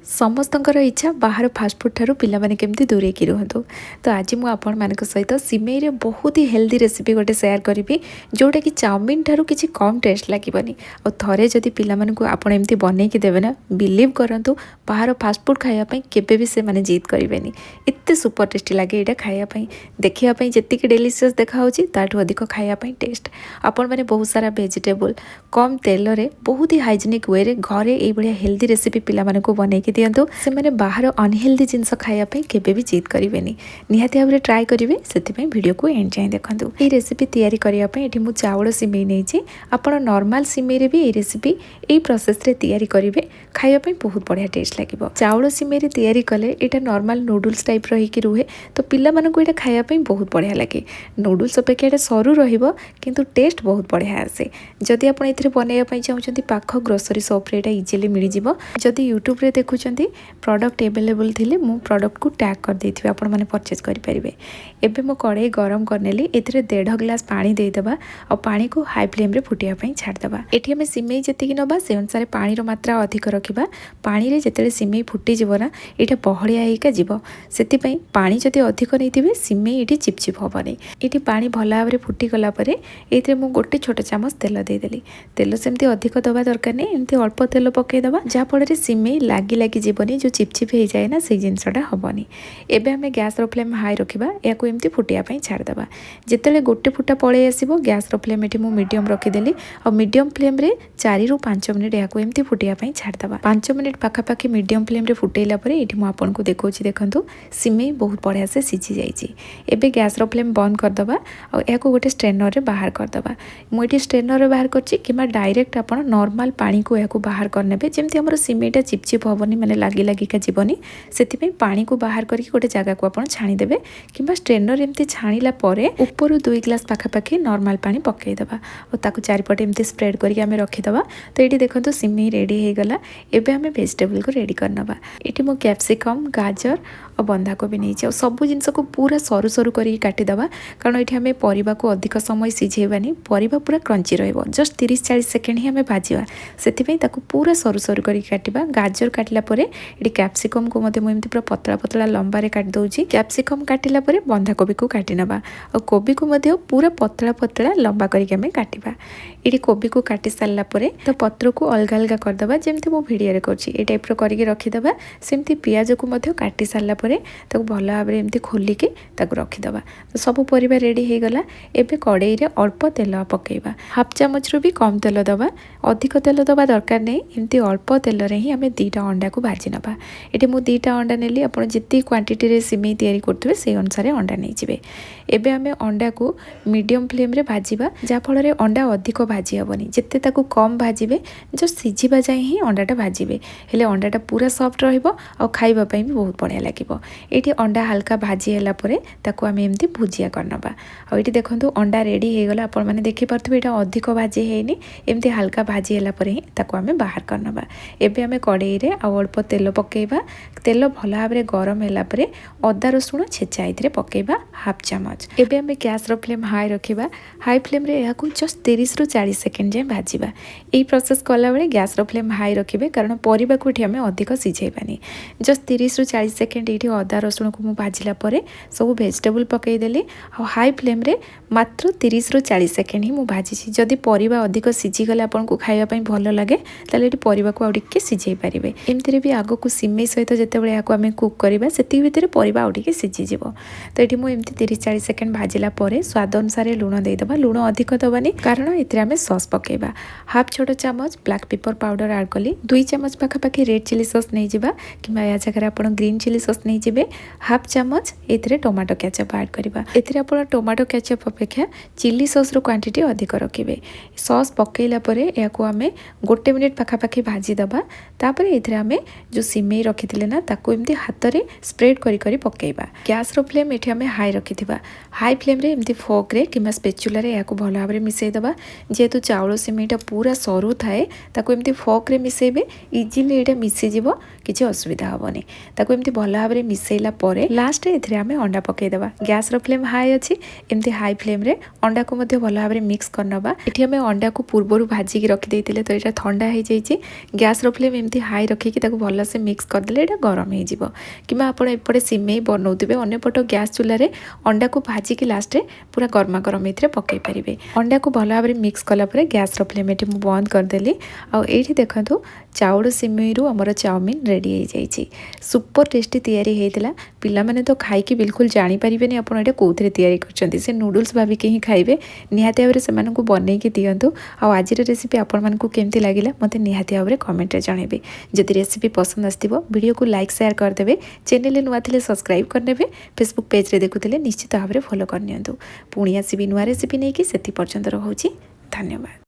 ସମସ୍ତଙ୍କର ଇଚ୍ଛା ବାହାର ଫାଷ୍ଟଫୁଡ୍ ଠାରୁ ପିଲାମାନେ କେମିତି ଦୂରେଇକି ରୁହନ୍ତୁ। ତ ଆଜି ମୁଁ ଆପଣମାନଙ୍କ ସହିତ ସିମେଇରେ ବହୁତ ହି ହେଲ୍ଦି ରେସିପି ଗୋଟେ ସେୟାର କରିବି, ଯେଉଁଟାକି ଚାଉମିନ୍ ଠାରୁ କିଛି କମ୍ ଟେଷ୍ଟ ଲାଗିବନି। ଆଉ ଥରେ ଯଦି ପିଲାମାନଙ୍କୁ ଆପଣ ଏମିତି ବନେଇକି ଦେବେ ନା, ବିଲିଭ୍ କରନ୍ତୁ ବାହାର ଫାଷ୍ଟଫୁଡ୍ ଖାଇବା ପାଇଁ କେବେ ବି ସେମାନେ ଜିଦ୍ କରିବେନି। ଏତେ ସୁପର ଟେଷ୍ଟି ଲାଗେ ଏଇଟା ଖାଇବା ପାଇଁ। ଦେଖିବା ପାଇଁ ଯେତିକି ଡେଲିସିୟସ୍ ଦେଖାହେଉଛି ତାଠୁ ଅଧିକ ଖାଇବା ପାଇଁ ଟେଷ୍ଟ। ଆପଣମାନେ ବହୁତ ସାରା ଭେଜିଟେବୁଲ୍ କମ୍ ତେଲରେ ବହୁତ ହି ହାଇଜେନିକ୍ ୱେରେ ଘରେ ଏଇଭଳିଆ ହେଲ୍ଦି ରେସିପି ପିଲାମାନଙ୍କୁ ବନେଇକି ଦିଅନ୍ତୁ। ସେମାନେ ବାହାର ଅନହେଲ୍ଦି ଜିନିଷ ଖାଇବା ପାଇଁ କେବେ ବି ଜିଦ୍ କରିବେନି। ନିହାତି ଭାବରେ ଟ୍ରାଏ କରିବେ, ସେଥିପାଇଁ ଭିଡ଼ିଓକୁ ଏଣ୍ଡ ଯାଏଁ ଦେଖନ୍ତୁ। এই ରେସିପି ତିଆରି କରିବା ପାଇଁ ଏଠି ମୁଁ ଚାଉଳ ସିମେଇ ନେଇଛି। ଆପଣ ନର୍ମାଲ ସିମେଇରେ ବି এই ରେସିପି এই ପ୍ରୋସେସ୍ରେ ତିଆରି କରିବେ, ଖାଇବା ପାଇଁ ବହୁତ ବଢ଼ିଆ ଟେଷ୍ଟ ଲାଗିବ। ଚାଉଳ ସିମେଇରେ ତିଆରି କଲେ ଏଇଟା ନର୍ମାଲ ନୁଡଲ୍ସ ଟାଇପ୍ର ହେଇକି ରୁହେ, ତ ପିଲାମାନଙ୍କୁ ଏଇଟା ଖାଇବା ପାଇଁ ବହୁତ ବଢ଼ିଆ ଲାଗେ। ନୁଡଲ୍ସ ଅପେକ୍ଷା ଏଇଟା ସରୁ ରହିବ, କିନ୍ତୁ ଟେଷ୍ଟ ବହୁତ ବଢ଼ିଆ ଆସେ। ଯଦି ଆପଣ ଏଥିରେ ବନେଇବା ପାଇଁ ଚାହୁଁଛନ୍ତି ପାଖ ଗ୍ରୋସରୀ ସପ୍ରେ ଏଇଟା ଇଜିଲି ମିଳିଯିବ। ଯଦି ୟୁଟ୍ୟୁବରେ ଦେଖୁଛନ୍ତି ପ୍ରଡ଼କ୍ଟ ଏଭେଲେବୁଲ୍ ଥିଲେ ମୁଁ ପ୍ରଡ଼କ୍ଟକୁ ଟ୍ୟାଗ୍ କରିଦେଇଥିବି, ଆପଣମାନେ ପରଚେଜ୍ କରିପାରିବେ। ଏବେ ମୁଁ କଡ଼େଇ ଗରମ କରିନେଲି, ଏଥିରେ 1.5 ଗ୍ଲାସ୍ ପାଣି ଦେଇଦେବା ଆଉ ପାଣିକୁ ହାଇ ଫ୍ଲେମ୍ରେ ଫୁଟିବା ପାଇଁ ଛାଡ଼ିଦେବା। ଏଠି ଆମେ ସିମେଇ ଯେତିକି ନେବା ସେ ଅନୁସାରେ ପାଣିର ମାତ୍ରା ଅଧିକ ରଖିବା। ପାଣିରେ ଯେତେବେଳେ ସିମେଇ ଫୁଟିଯିବ ନା, ଏଇଟା ବହଳିଆ ହେଇକା ଯିବ। ସେଥିପାଇଁ ପାଣି ଯଦି ଅଧିକ ନେଇଥିବେ ସିମେଇ ଏଠି ଚିପଚିପ୍ ହେବନି। ଏଠି ପାଣି ଭଲ ଭାବରେ ଫୁଟିଗଲା ପରେ ଏଇଥିରେ ମୁଁ ଗୋଟେ ଛୋଟ ଚାମଚ ତେଲ ଦେଇଦେଲି। ତେଲ ସେମିତି ଅଧିକ ଦେବା ଦରକାର ନାହିଁ, ଏମିତି ଅଳ୍ପ ତେଲ ପକାଇଦେବା, ଯାହାଫଳରେ ସିମେଇ ଲାଗି ଯିବନି, ଯେଉଁ ଚିପଚିପ୍ ହେଇଯାଏ ନା ସେଇ ଜିନିଷଟା ହେବନି। ଏବେ ଆମେ ଗ୍ୟାସ୍ର ଫ୍ଲେମ୍ ହାଇ ରଖିବା, ଏହାକୁ ଏମିତି ଫୁଟିବା ପାଇଁ ଛାଡ଼ିଦେବା। ଯେତେବେଳେ ଗୋଟେ ଫୁଟା ପଳେଇ ଆସିବ ଗ୍ୟାସ୍ର ଫ୍ଲେମ୍ ଏଠି ମୁଁ ମିଡ଼ିୟମ୍ ରଖିଦେଲି ଆଉ ମିଡ଼ିୟମ୍ ଫ୍ଲେମ୍ରେ 4ରୁ 5 ମିନିଟ୍ ଏହାକୁ ଏମିତି ଫୁଟିବା ପାଇଁ ଛାଡ଼ିଦେବା। 5 ମିନିଟ୍ ପାଖାପାଖି ମିଡ଼ିୟମ୍ ଫ୍ଲେମ୍ରେ ଫୁଟେଇଲା ପରେ ଏଠି ମୁଁ ଆପଣଙ୍କୁ ଦେଖାଉଛି, ଦେଖନ୍ତୁ ସିମେଇ ବହୁତ ବଢ଼ିଆ ସେ ସିଝି ଯାଇଛି। ଏବେ ଗ୍ୟାସ୍ର ଫ୍ଲେମ୍ ବନ୍ଦ କରିଦେବା ଆଉ ଏହାକୁ ଗୋଟେ ଷ୍ଟ୍ରେନର୍ରେ ବାହାର କରିଦେବା। ମୁଁ ଏଠି ଷ୍ଟ୍ରେନର୍ରେ ବାହାର କରିଛି, କିମ୍ବା ଡାଇରେକ୍ଟ ଆପଣ ନର୍ମାଲ ପାଣିକୁ ଏହାକୁ ବାହାର କରିନେବେ, ଯେମିତି ଆମର ସିମେଇଟା ଚିପଚିପ୍ ହେବନି, ମାନେ ଲାଗିକା ଯିବନି। ସେଥିପାଇଁ ପାଣିକୁ ବାହାର କରିକି ଗୋଟେ ଜାଗାକୁ ଆପଣ ଛାଣିଦେବେ, କିମ୍ବା ଷ୍ଟ୍ରେନର୍ ଏମିତି ଛାଣିଲା ପରେ ଉପରୁ 2 ଗ୍ଲାସ୍ ପାଖାପାଖି ନର୍ମାଲ ପାଣି ପକାଇଦେବା ଆଉ ତାକୁ ଚାରିପଟେ ଏମିତି ସ୍ପ୍ରେଡ୍ କରିକି ଆମେ ରଖିଦେବା। ତ ଏଇଠି ଦେଖନ୍ତୁ ସିମେଇ ରେଡ଼ି ହେଇଗଲା। ଏବେ ଆମେ ଭେଜିଟେବୁଲ୍କୁ ରେଡ଼ି କରିନେବା। ଏଠି ମୁଁ କ୍ୟାପ୍ସିକମ୍, ଗାଜର ଆଉ ବନ୍ଧାକୋବି ନେଇଛି। ଆଉ ସବୁ ଜିନିଷକୁ ପୁରା ସରୁ ସରୁ କରିକି କାଟିଦେବା, କାରଣ ଏଠି ଆମେ ପରିବାକୁ ଅଧିକ ସମୟ ସିଝେଇବାନି, ପରିବା ପୁରା କ୍ରଞ୍ଚି ରହିବ। ଜଷ୍ଟ 30-40 ସେକେଣ୍ଡ ହିଁ ଆମେ ଭାଜିବା, ସେଥିପାଇଁ ତାକୁ ପୁରା ସରୁ ସରୁ କରିକି କାଟିବା। ଗାଜର କାଟିଲା ପରେ ଏଠି କ୍ୟାପ୍ସିକମ୍କୁ ମଧ୍ୟ ମୁଁ ଏମିତି ପୁରା ପତଳା ପତଳା ଲମ୍ବାରେ କାଟି ଦେଉଛି। କ୍ୟାପ୍ସିକମ୍ କାଟିଲା ପରେ ବନ୍ଧାକୋବିକୁ କାଟି ନେବା ଆଉ କୋବିକୁ ମଧ୍ୟ ପୁରା ପତଳା ପତଳା ଲମ୍ବା କରିକି ଆମେ କାଟିବା। ଏଠି କୋବିକୁ କାଟି ସାରିଲା ପରେ ତା ପତ୍ରକୁ ଅଲଗା ଅଲଗା କରିଦେବା, ଯେମିତି ମୁଁ ଭିଡ଼ିଓରେ କରୁଛି ଏଇ ଟାଇପ୍ର କରିକି ରଖିଦେବା। ସେମିତି ପିଆଜକୁ ମଧ୍ୟ କାଟି ସାରିଲା ପରେ ତାକୁ ଭଲ ଭାବରେ ଏମିତି ଖୋଲିକି ତାକୁ ରଖିଦେବା। ତ ସବୁ ପରିବା ରେଡ଼ି ହେଇଗଲା। ଏବେ କଡ଼େଇରେ ଅଳ୍ପ ତେଲ ପକାଇବା, ହାଫ୍ ଚାମଚରୁ ବି କମ୍ ତେଲ ଦେବା। ଅଧିକ ତେଲ ଦେବା ଦରକାର ନାହିଁ, ଏମିତି ଅଳ୍ପ ତେଲରେ ହିଁ ଆମେ 2ଟା ଅଣ୍ଡାକୁ ଭାଜି ନେବା। ଏଠି ମୁଁ 2ଟା ଅଣ୍ଡା ନେଲି, ଆପଣ ଯେତିକି କ୍ୱାଣ୍ଟିଟିରେ ସିମେଇ ତିଆରି କରୁଥିବେ ସେଇ ଅନୁସାରେ ଅଣ୍ଡା ନେଇଯିବେ। ଏବେ ଆମେ ଅଣ୍ଡାକୁ ମିଡ଼ିୟମ୍ ଫ୍ଲେମ୍ରେ ଭାଜିବା, ଯାହାଫଳରେ ଅଣ୍ଡା ଅଧିକ ଭାଜି ହେବନି। ଯେତେ ତାକୁ କମ୍ ଭାଜିବେ, ଜଷ୍ଟ ସିଝିବା ଯାଏ ହିଁ ଅଣ୍ଡାଟା ଭାଜିବେ, ହେଲେ ଅଣ୍ଡାଟା ପୁରା ସଫ୍ଟ ରହିବ ଆଉ ଖାଇବା ପାଇଁ ବି ବହୁତ ବଢ଼ିଆ ଲାଗିବ। ଏଇଠି ଅଣ୍ଡା ହାଲକା ଭାଜି ହେଲା ପରେ ତାକୁ ଆମେ ଏମିତି ଭୁଜିଆ କରିନେବା। ଆଉ ଏଠି ଦେଖନ୍ତୁ ଅଣ୍ଡା ରେଡ଼ି ହେଇଗଲା, ଆପଣମାନେ ଦେଖିପାରୁଥିବେ ଏଇଟା ଅଧିକ ଭାଜି ହେଇନି, ଏମିତି ହାଲକା ଭାଜି ହେଲା ପରେ ହିଁ ତାକୁ ଆମେ ବାହାର କରିନେବା। ଏବେ ଆମେ କଡ଼େଇରେ ଆଉ ଅଳ୍ପ ତେଲ ପକାଇବା। ତେଲ ଭଲ ଭାବରେ ଗରମ ହେଲା ପରେ ଅଦା ରସୁଣ ଛେଚା ଏଥିରେ ପକାଇବା ହାଫ୍ ଚାମଚ। ଏବେ ଆମେ ଗ୍ୟାସ୍ର ଫ୍ଲେମ୍ ହାଇ ରଖିବା। ହାଇ ଫ୍ଲେମ୍ରେ ଏହାକୁ ଜଷ୍ଟ 30ରୁ 40 ସେକେଣ୍ଡ ଯାଏଁ ଭାଜିବା। ଏହି ପ୍ରୋସେସ୍ କଲାବେଳେ ଗ୍ୟାସ୍ର ଫ୍ଲେମ୍ ହାଇ ରଖିବେ, କାରଣ ପରିବାକୁ ଏଠି ଆମେ ଅଧିକ ସିଝେଇବାନି। ଜଷ୍ଟ 30ରୁ 40 ସେକେଣ୍ଡ ଏଇଠି ଅଦା ରସୁଣକୁ ମୁଁ ଭାଜିଲା ପରେ ସବୁ ଭେଜିଟେବୁଲ୍ ପକାଇଦେଲି ଆଉ ହାଇ ଫ୍ଲେମ୍ରେ ମାତ୍ର 30ରୁ 40 ସେକେଣ୍ଡ ହିଁ ମୁଁ ଭାଜିଛି। ଯଦି ପରିବା ଅଧିକ ସିଝିଗଲେ ଆପଣଙ୍କୁ ଖାଇବା ପାଇଁ ଭଲ ଲାଗେ, ତାହେଲେ ଏଠି ପରିବାକୁ ଆଉ ଟିକେ ସିଝେଇ ପାରିବେ। ଏମିତିରେ ବି ଆଗକୁ ସିମେଇ ସହିତ ଯେତେବେଳେ ଏହାକୁ ଆମେ କୁକ୍ କରିବା, ସେତିକି ଭିତରେ ପରିବା ଆଉ ଟିକେ ସିଝିଯିବ। ତ ଏଠି ମୁଁ ଏମିତି 30-40 ସେକେଣ୍ଡ ଭାଜିଲା ପରେ ସ୍ୱାଦ ଅନୁସାରେ ଲୁଣ ଦେଇଦେବା। ଲୁଣ ଅଧିକ ଦେବାନି, କାରଣ ଏଥିରେ ଆମେ ସସ୍ ପକାଇବା। ହାଫ୍ ଛୋଟ ଚାମଚ ବ୍ଲାକ୍ ପେପର ପାଉଡ଼ର ଆଡ଼୍ କଲି। 2 ଚାମଚ ପାଖାପାଖି ରେଡ୍ ଚିଲି ସସ୍ ନେଇଯିବା, କିମ୍ବା ଏହା ଜାଗାରେ ଆପଣ ଗ୍ରୀନ୍ ଚିଲି ସସ୍ ନେଇଯିବେ। ହାଫ୍ ଚାମଚ ଏଥିରେ ଟମାଟୋ କ୍ୟାଚଅପ୍ ଆଡ଼୍ କରିବା। ଏଥିରେ ଆପଣ ଟମାଟୋ କ୍ୟାଚଅପ୍ ଅପେକ୍ଷା ଚିଲି ସସ୍ର କ୍ୱାଣ୍ଟିଟି ଅଧିକ ରଖିବେ। ସସ୍ ପକାଇଲା ପରେ ଏହାକୁ ଆମେ 1 ମିନିଟ୍ ପାଖାପାଖି ଭାଜିଦେବା। ତାପରେ ଏଥିରେ ଆମେ ଯେଉଁ ସିମେଇ ରଖିଥିଲେ ନା, ତାକୁ ଏମିତି ହାତରେ ସ୍ପ୍ରେଡ୍ କରି ପକାଇବା। ଗ୍ୟାସ୍ର ଫ୍ଲେମ୍ ଏଠି ଆମେ ହାଇ ରଖିଥିବା। ହାଇ ଫ୍ଲେମ୍ରେ ଏମିତି ଫୋର୍କରେ କିମ୍ବା ସ୍ପେଚୁଲାରେ ଏହାକୁ ଭଲ ଭାବରେ ମିଶାଇଦେବା। ଯେହେତୁ ଚାଉଳ ସିମେଇଟା ପୁରା ସରୁ ଥାଏ, ତାକୁ ଏମିତି ଫୋର୍କରେ ମିଶାଇବେ, ଇଜିଲି ଏଇଟା ମିଶିଯିବ, କିଛି ଅସୁବିଧା ହେବନି। ତାକୁ ଏମିତି ଭଲ ଭାବରେ ମିଶାଇଲା ପରେ ଲାଷ୍ଟରେ ଏଥିରେ ଆମେ ଅଣ୍ଡା ପକାଇଦେବା। ଗ୍ୟାସ୍ର ଫ୍ଲେମ୍ ହାଇ ଅଛି, ଏମିତି ହାଇ ଫ୍ଲେମ୍ରେ ଅଣ୍ଡାକୁ ମଧ୍ୟ ଭଲ ଭାବରେ ମିକ୍ସ କରିନେବା। ଏଠି ଆମେ ଅଣ୍ଡାକୁ ପୂର୍ବରୁ ଭାଜିକି ରଖିଦେଇଥିଲେ, ତ ଏଇଟା ଥଣ୍ଡା ହେଇଯାଇଛି। ଗ୍ୟାସ୍ର ଫ୍ଲେମ୍ ଏମିତି ହାଇ ରଖିକି ତାକୁ ତାକୁ भलसे मिक्स करदेले एटा गरम हो कि आप एपटे सिमेई बनाऊे अंपट गैस चूल्हे अंडा को भाजिकी लास्ट पूरा गरमा गरम ये पकई पारे। अंडा को भल भाव मिक्स कलापर गैस फ्लेम ये बंद करदेली। आठी देखूँ चाउल सिमेई रु आमर चाउमिन रेडी हो जाइए। सुपर टेस्टी तैयारी होता पिलामाने तो खाई बिल्कुल जानीपारे आप कौन तैयारी कर से नूडल्स भाविक ही खाइबे। निहाती भाव से बनईकी दिंतु। आज रेसिपी आपण केमती लगे मत निहाती भाव में कमेंट जनइबे। जदि रेसिपी पसंद आसो वीडियो को लाइक शेयर करदे। चैनल नुआ थे सब्सक्राइब करने। फेसबुक पेज रे देखुले निश्चित भाव में फॉलो करनी। पुणी आसबि नुआ रेसिपी नहीं कि से पर्यंत रहुछि। धन्यवाद।